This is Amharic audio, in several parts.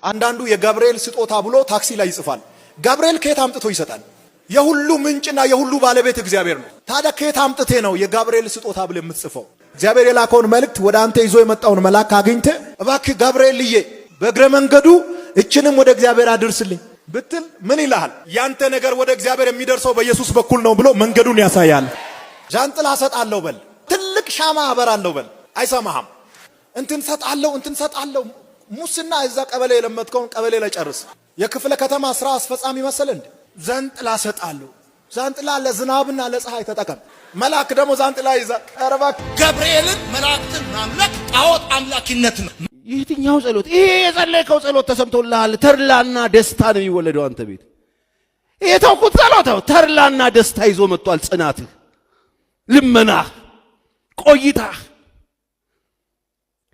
አንዳንዱ የገብርኤል ስጦታ ብሎ ታክሲ ላይ ይጽፋል። ገብርኤል ከየት አምጥቶ ይሰጣል? የሁሉ ምንጭና የሁሉ ባለቤት እግዚአብሔር ነው። ታዲያ ከየት አምጥቴ ነው የገብርኤል ስጦታ ብለ የምትጽፈው? እግዚአብሔር የላከውን መልእክት ወደ አንተ ይዞ የመጣውን መልአክ አግኝተ እባክህ ገብርኤልዬ በእግረ መንገዱ እችንም ወደ እግዚአብሔር አድርስልኝ ብትል ምን ይልሃል? ያንተ ነገር ወደ እግዚአብሔር የሚደርሰው በኢየሱስ በኩል ነው ብሎ መንገዱን ያሳያል። ጃንጥላ ሰጣለሁ በል፣ ትልቅ ሻማ አበራለሁ በል፣ አይሰማህም። እንትን ሰጣለሁ ሙስና እዛ ቀበሌ የለመድከውን ቀበሌ ላይ ጨርስ። የክፍለ ከተማ ስራ አስፈጻሚ መሰለ እንዴ? ዛንጥላ ሰጣለሁ። ዛንጥላ ለዝናብና ለፀሐይ ተጠቀም። መልአክ ደግሞ ዛንጥላ ይዛ ቀረባ። ገብርኤልን መላእክትን ማምለክ ጣዖት አምላኪነት ነው። የትኛው ጸሎት? ይሄ የጸለይከው ጸሎት ተሰምቶልሃል። ተርላና ደስታ ነው የሚወለደው አንተ ቤት። ይሄ ተውኩት ጸሎት ተርላና ደስታ ይዞ መጥቷል። ጽናትህ፣ ልመናህ፣ ቆይታህ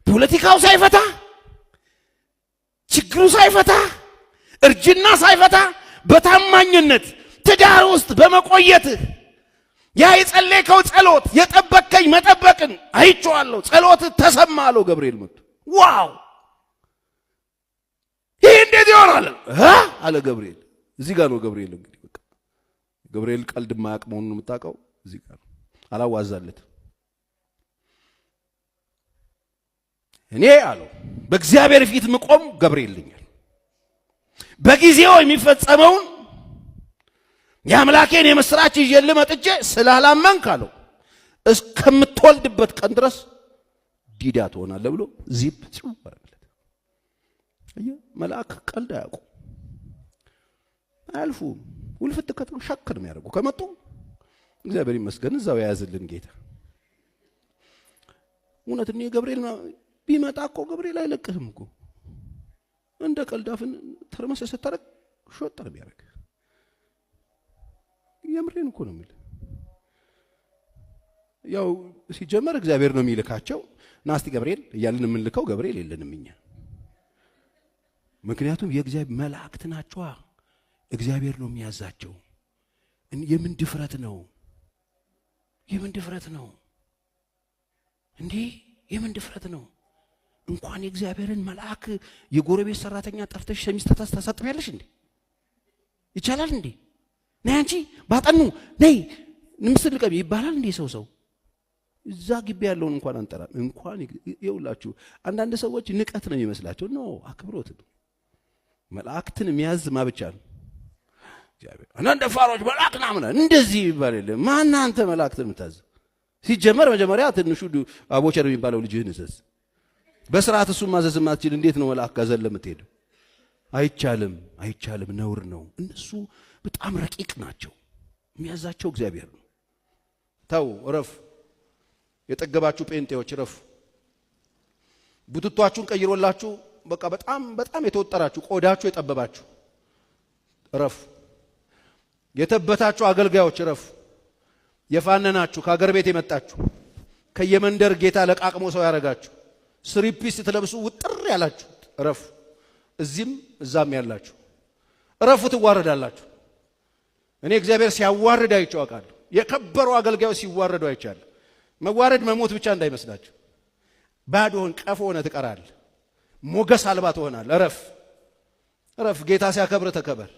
ፖለቲካው ሳይፈታ፣ ችግሩ ሳይፈታ፣ እርጅና ሳይፈታ በታማኝነት ትዳር ውስጥ በመቆየትህ ያ የጸለይከው ጸሎት የጠበቀኝ መጠበቅን አይቼዋለሁ። ጸሎትህ ተሰማ አለው ገብርኤል መጥቶ። ዋው! ይሄ እንዴት ይሆናል አለ ገብርኤል። እዚህ ጋር ነው ገብርኤል። እንግዲህ በቃ ገብርኤል ቀልድ ማያቅ መሆኑን የምታውቀው እዚህ ጋር ነው። አላዋዛለት። እኔ አለው በእግዚአብሔር ፊት ምቆም ገብርኤል ልኛል። በጊዜው የሚፈጸመውን የአምላኬን የምስራች ይዤልህ መጥቼ ስላላመንክ አለው እስከምትወልድበት ቀን ድረስ ዲዳ ትሆናለህ ብሎ ዚፕ ሲወራለት። አየ መልአክ ቀልድ አያውቁም፣ አያልፉም። ውልፍት ከተሉ ሸክ ነው የሚያደርጉ። ከመጡ እግዚአብሔር ይመስገን እዛው የያዝልን ጌታ። እውነት ነው ገብርኤል ቢመጣ እኮ ገብርኤል አይለቅህም እኮ። እንደ ቀልዳፍን ተርመሰ ተረክ ሾጥ ነው የሚያደርግ። የምሬን እኮ ነው የሚል። ያው ሲጀመር እግዚአብሔር ነው የሚልካቸው። ናስቲ ገብርኤል እያልን የምንልከው ገብርኤል የለንም እኛ። ምክንያቱም የእግዚአብሔር መላእክት ናቸው። እግዚአብሔር ነው የሚያዛቸው። የምን ድፍረት ነው? የምን ድፍረት ነው እንዴ? የምን ድፍረት ነው? እንኳን የእግዚአብሔርን መልአክ የጎረቤት ሰራተኛ ጠርተሽ ሸሚዝ ታሳጥቢያለሽ እንዴ? ይቻላል እንዴ? ነይ አንቺ ባጠኑ ነይ ንምስል ቀቢ ይባላል እንዴ? ሰው እዛ ግቢ ያለውን እንኳን አንጠራም። እንኳን ይውላችሁ አንዳንድ ሰዎች ንቀት ነው የሚመስላቸው። ነው አክብሮት ነው። መላእክትን የሚያዝ ማብቻ ነው እግዚአብሔር። አንዳንድ ፋሮች መላእክና ምን እንደዚህ ይባል የለ። ማን አንተ መላእክትን የምታዝ? ሲጀመር መጀመሪያ ትንሹ አቦቸር የሚባለው ልጅህን እዘዝ። በስርዓት እሱን ማዘዝ ማትችል እንዴት ነው መልአክ ጋር ዘለ የምትሄደው? አይቻልም፣ ነውር ነው። እነሱ በጣም ረቂቅ ናቸው። የሚያዛቸው እግዚአብሔር ነው። ተው እረፍ። የጠገባችሁ ጴንጤዎች እረፍ። ቡትቷችሁን ቀይሮላችሁ በቃ በጣም የተወጠራችሁ ቆዳችሁ የጠበባችሁ እረፍ። የተበታችሁ አገልጋዮች እረፍ። የፋነናችሁ ከአገር ቤት የመጣችሁ ከየመንደር ጌታ ለቃቅሞ ሰው ያረጋችሁ ስሪፒስ ተለብሱ ውጥር ያላችሁ እረፍ። እዚህም እዛም ያላችሁ እረፉ። ትዋረዳላችሁ። እኔ እግዚአብሔር ሲያዋርድ አይቼው አውቃለሁ። የከበሩ አገልጋዮች ሲዋረዱ አይቻለሁ። መዋረድ መሞት ብቻ እንዳይመስላችሁ። ባዶን ቀፎ ሆነ ትቀራለህ። ሞገስ አልባ ትሆናለህ። እረፍ። ጌታ ሲያከብር ተከበር።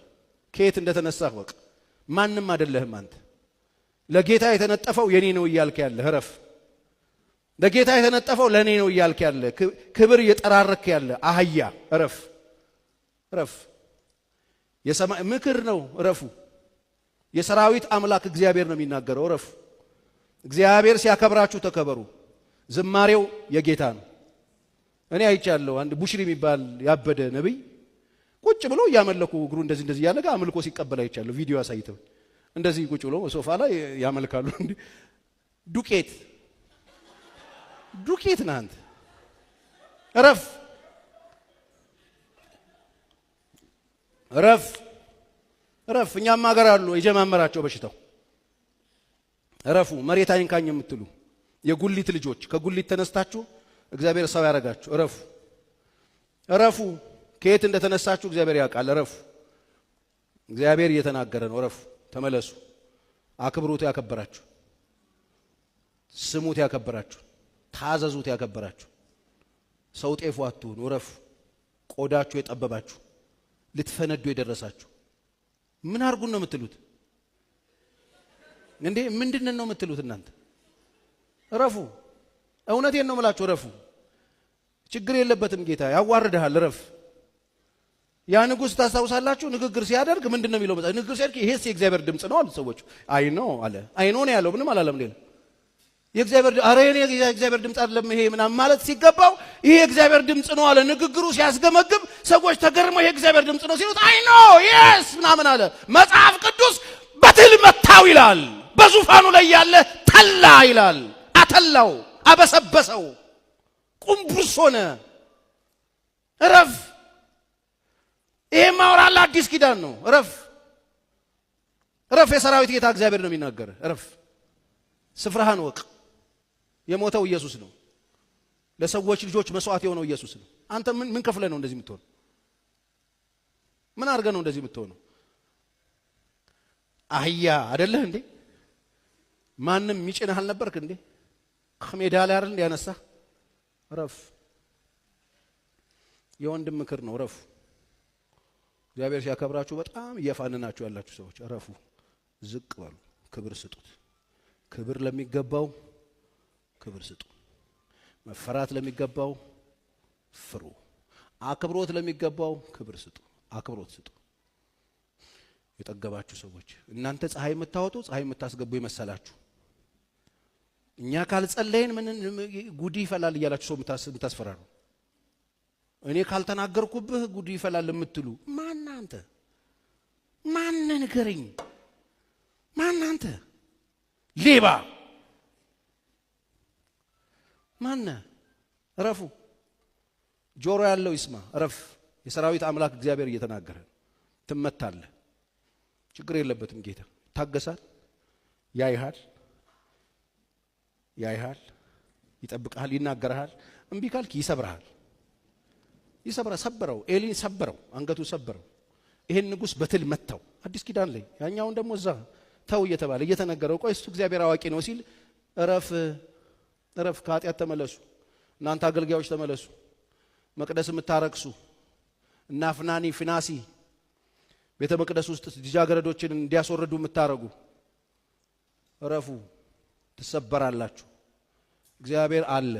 ከየት እንደተነሳህ ወቅ። ማንም አይደለህም አንተ። ለጌታ የተነጠፈው የኔ ነው እያልክ ያለህ እረፍ። ለጌታ የተነጠፈው ለኔ ነው እያልክ ያለ ክብር እየጠራረክ ያለ አህያ እረፍ። የሰማይ ምክር ነው እረፉ። የሰራዊት አምላክ እግዚአብሔር ነው የሚናገረው እረፉ። እግዚአብሔር ሲያከብራችሁ ተከበሩ። ዝማሬው የጌታ ነው። እኔ አይቻለሁ አንድ ቡሽሪ የሚባል ያበደ ነብይ ቁጭ ብሎ እያመለኩ እግሩ እንደዚህ ያለጋ አምልኮ ሲቀበል አይቻለሁ። ቪዲዮ አሳይተው እንደዚህ ቁጭ ብሎ ሶፋ ላይ ያመልካሉ። እንዴ ዱቄት ነህ አንተ። እረፍ። እኛም ሀገር አሉ የጀማመራቸው በሽታው። እረፉ። መሬት አይንካኝ የምትሉ የጉሊት ልጆች ከጉሊት ተነስታችሁ እግዚአብሔር ሰው ያረጋችሁ እረፉ። ከየት እንደተነሳችሁ እግዚአብሔር ያውቃል። እረፉ። እግዚአብሔር እየተናገረ ነው። እረፉ። ተመለሱ። አክብሩት ያከበራችሁ፣ ስሙት ያከበራችሁ፣ ታዘዙት ያከበራችሁ። ሰው ጤፉ አትሁኑ። እረፉ። ቆዳችሁ የጠበባችሁ ልትፈነዱ የደረሳችሁ ምን አርጉን ነው የምትሉት እንዴ? ምንድነው ነው የምትሉት እናንተ? ረፉ። እውነቴን ነው የምላችሁ፣ ረፉ። ችግር የለበትም ጌታ ያዋርድሃል፣ ረፍ። ያ ንጉሥ ታስታውሳላችሁ? ንግግር ሲያደርግ ምንድነው የሚለው? ንግግር ሲያደርግ ይሄስ የእግዚአብሔር ድምጽ ነው አሉ ሰዎች። አይ ኖ አለ። አይ ኖ ነው ያለው፣ ምንም አላለም ሌላ። የእግዚአብሔር የእግዚአብሔር ድምጽ አይደለም ይሄ ምናምን ማለት ሲገባው ይሄ የእግዚአብሔር ድምጽ ነው አለ። ንግግሩ ሲያስገመግም ሰዎች ተገርመው ይሄ የእግዚአብሔር ድምጽ ነው ሲሉት አይ ኖ የስ ምናምን አለ። መጽሐፍ ቅዱስ በትል መታው ይላል። በዙፋኑ ላይ ያለ ተላ ይላል። አተላው፣ አበሰበሰው፣ ቁምቡርስ ሆነ። ረፍ። ይሄ ማውራላ አዲስ ኪዳን ነው። ረፍ ረፍ። የሰራዊት ጌታ እግዚአብሔር ነው የሚናገር። ረፍ። ስፍራህን ወቅ። የሞተው ኢየሱስ ነው። ለሰዎች ልጆች መስዋዕት የሆነው ኢየሱስ ነው። አንተ ምን ከፍለ ነው እንደዚህ የምትሆነው? ምን አድርገ ነው እንደዚህ የምትሆነው? አህያ አይደለህ እንዴ? ማንም ሚጭንህ አልነበርክ እንዴ? ከሜዳ ላይ አይደል ያነሳ? ረፍ። የወንድም ምክር ነው። ረፉ። እግዚአብሔር ሲያከብራችሁ በጣም እያፋነናችሁ ያላችሁ ሰዎች ረፉ። ዝቅ በሉ። ክብር ስጡት። ክብር ለሚገባው ክብር ስጡ። መፈራት ለሚገባው ፍሩ። አክብሮት ለሚገባው ክብር ስጡ፣ አክብሮት ስጡ። የጠገባችሁ ሰዎች እናንተ ፀሐይ የምታወጡ ፀሐይ የምታስገቡ ይመሰላችሁ። እኛ ካልጸለይን ምን ጉዲ ይፈላል እያላችሁ ሰው የምታስፈራሩ፣ እኔ ካልተናገርኩብህ ጉዲ ይፈላል የምትሉ ማን አንተ? ማን ንገረኝ? ማን አንተ? ሌባ ማን? ረፉ። ጆሮ ያለው ይስማ። ረፍ። የሰራዊት አምላክ እግዚአብሔር እየተናገረ ትመታለህ። ችግር የለበትም ጌታ ታገሳል። ያይሃል፣ ይጠብቅሃል፣ ይናገርሃል። እምቢ ካልክ ይሰብርሃል። ሰበረው። ኤሊን ሰበረው፣ አንገቱ ሰበረው። ይሄን ንጉሥ በትል መታው። አዲስ ኪዳን ላይ ያኛውን ደግሞ እዛ ተው እየተባለ እየተነገረው ቆይ እሱ እግዚአብሔር አዋቂ ነው ሲል ረፍ ከኃጢአት ተመለሱ። እናንተ አገልጋዮች ተመለሱ። መቅደስ የምታረክሱ እና ፊናሲ ቤተ መቅደስ ውስጥ ልጃገረዶችን እንዲያስወርዱ የምታረጉ ረፉ። ትሰበራላችሁ። እግዚአብሔር አለ።